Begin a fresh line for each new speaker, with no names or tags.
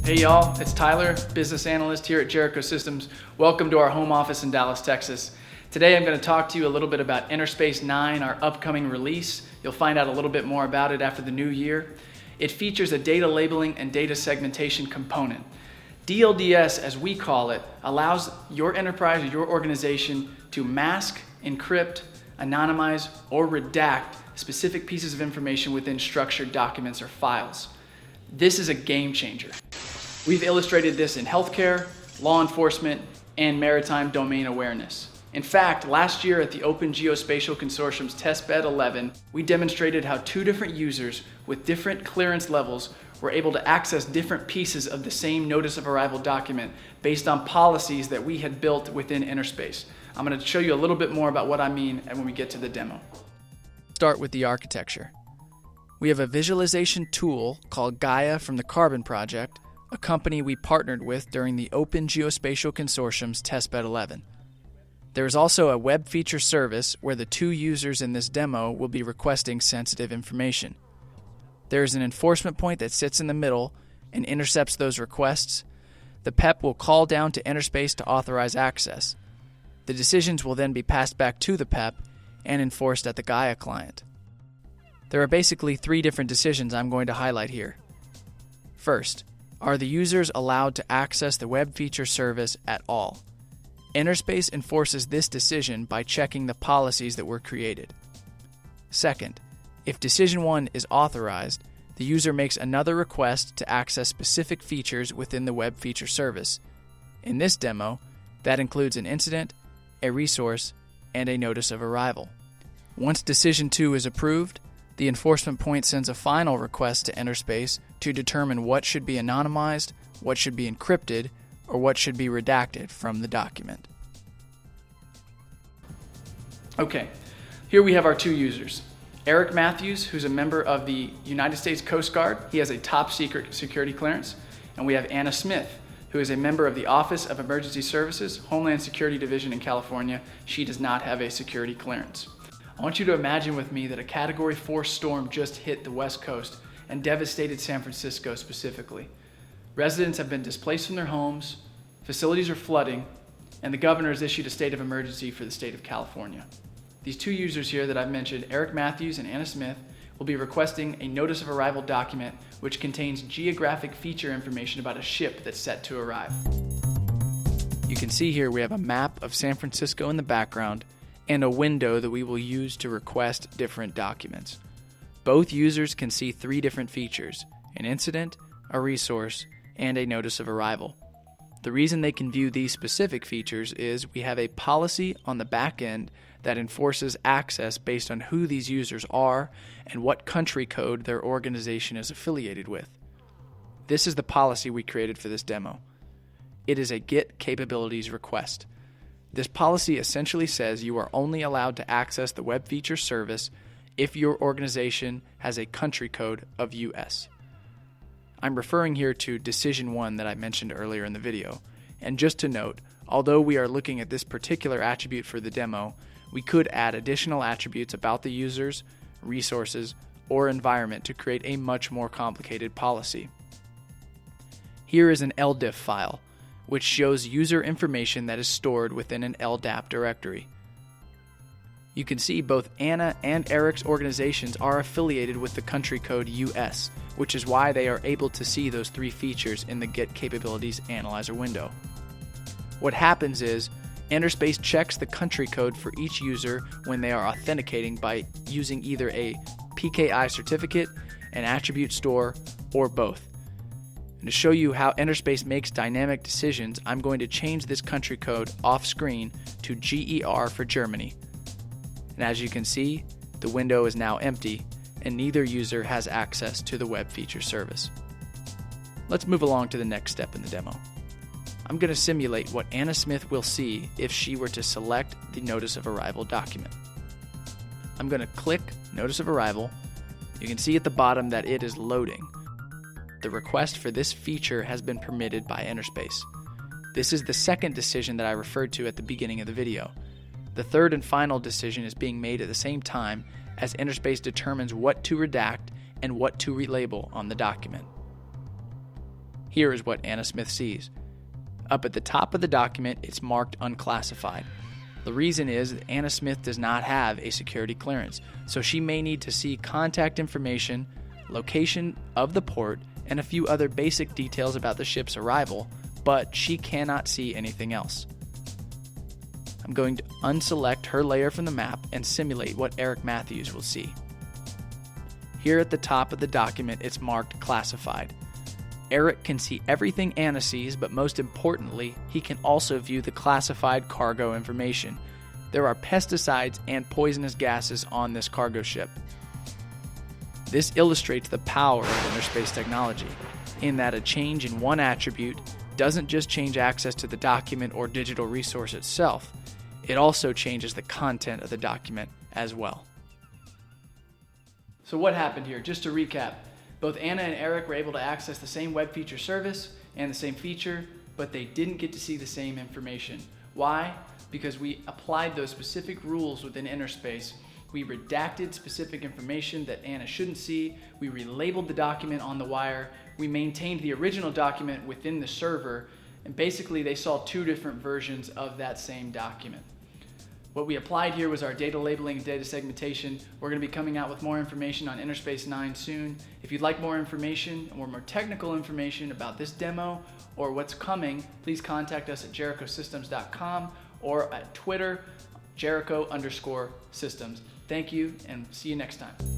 Hey y'all, it's Tyler, business analyst here at Jericho Systems. Welcome to our home office in Dallas, Texas. Today I'm going to talk to you a little bit about EnterSpace 9, our upcoming release. You'll find out a little bit more about it after the new year. It features a data labeling and data segmentation component. DLDS, as we call it, allows your enterprise or your organization to mask, encrypt, anonymize, or redact specific pieces of information within structured documents or files. This is a game changer. We've illustrated this in healthcare, law enforcement, and maritime domain awareness. In fact, last year at the Open Geospatial Consortium's Testbed 11, we demonstrated how two different users with different clearance levels were able to access different pieces of the same notice of arrival document based on policies that we had built within EnterSpace. I'm going to show you a little bit more about what I mean when we get to the demo. Start with the architecture. We have a visualization tool called Gaia from the Carbon Project, a company we partnered with during the Open Geospatial Consortium's Testbed 11. There is also a web feature service where the two users in this demo will be requesting sensitive information. There is an enforcement point that sits in the middle and intercepts those requests. The PEP will call down to EnterSpace to authorize access. The decisions will then be passed back to the PEP and enforced at the Gaia client. There are basically three different decisions I'm going to highlight here. First, are the users allowed to access the web feature service at all? EnterSpace enforces this decision by checking the policies that were created. Second, if Decision 1 is authorized, the user makes another request to access specific features within the web feature service. In this demo, that includes an incident, a resource, and a notice of arrival. Once Decision 2 is approved, the enforcement point sends a final request to EnterSpace to determine what should be anonymized, what should be encrypted, or what should be redacted from the document. Okay, here we have our two users. Eric Matthews, who's a member of the United States Coast Guard. He has a top secret security clearance. And we have Anna Smith, who is a member of the Office of Emergency Services, Homeland Security Division in California. She does not have a security clearance. I want you to imagine with me that a Category 4 storm just hit the West Coast and devastated San Francisco specifically. Residents have been displaced from their homes, facilities are flooding, and the governor has issued a state of emergency for the state of California. These two users here that I've mentioned, Eric Matthews and Anna Smith, will be requesting a notice of arrival document which contains geographic feature information about a ship that's set to arrive. You can see here we have a map of San Francisco in the background and a window that we will use to request different documents. Both users can see three different features: an incident, a resource, and a notice of arrival. The reason they can view these specific features is we have a policy on the back end that enforces access based on who these users are and what country code their organization is affiliated with. This is the policy we created for this demo. It is a Get Capabilities request. This policy essentially says you are only allowed to access the web feature service if your organization has a country code of US. I'm referring here to Decision 1 that I mentioned earlier in the video. And just to note, although we are looking at this particular attribute for the demo, we could add additional attributes about the users, resources, or environment to create a much more complicated policy. Here is an LDIF file, which shows user information that is stored within an LDAP directory. You can see both Anna and Eric's organizations are affiliated with the country code US, which is why they are able to see those three features in the Get Capabilities Analyzer window. What happens is, EnterSpace checks the country code for each user when they are authenticating by using either a PKI certificate, an attribute store, or both. And to show you how EnterSpace makes dynamic decisions, I'm going to change this country code off screen to GER for Germany. And as you can see, the window is now empty and neither user has access to the web feature service. Let's move along to the next step in the demo. I'm going to simulate what Anna Smith will see if she were to select the Notice of Arrival document. I'm going to click Notice of Arrival. You can see at the bottom that it is loading. The request for this feature has been permitted by EnterSpace. This is the second decision that I referred to at the beginning of the video. The third and final decision is being made at the same time as EnterSpace determines what to redact and what to relabel on the document. Here is what Anna Smith sees. Up at the top of the document, it's marked unclassified. The reason is that Anna Smith does not have a security clearance, so she may need to see contact information, location of the port, and a few other basic details about the ship's arrival, but she cannot see anything else. I'm going to unselect her layer from the map and simulate what Eric Matthews will see. Here at the top of the document, it's marked classified. Eric can see everything Anna sees, but most importantly, he can also view the classified cargo information. There are pesticides and poisonous gases on this cargo ship. This illustrates the power of EnterSpace technology, in that a change in one attribute doesn't just change access to the document or digital resource itself, it also changes the content of the document as well. So what happened here? Just to recap, both Anna and Eric were able to access the same web feature service and the same feature, but they didn't get to see the same information. Why? Because we applied those specific rules within EnterSpace. We redacted specific information that Anna shouldn't see. We relabeled the document on the wire. We maintained the original document within the server, and basically they saw two different versions of that same document. What we applied here was our data labeling and data segmentation. We're going to be coming out with more information on EnterSpace 9 soon. If you'd like more information or more technical information about this demo or what's coming, please contact us at jerichosystems.com or at Twitter, Jericho_systems. Thank you, and see you next time.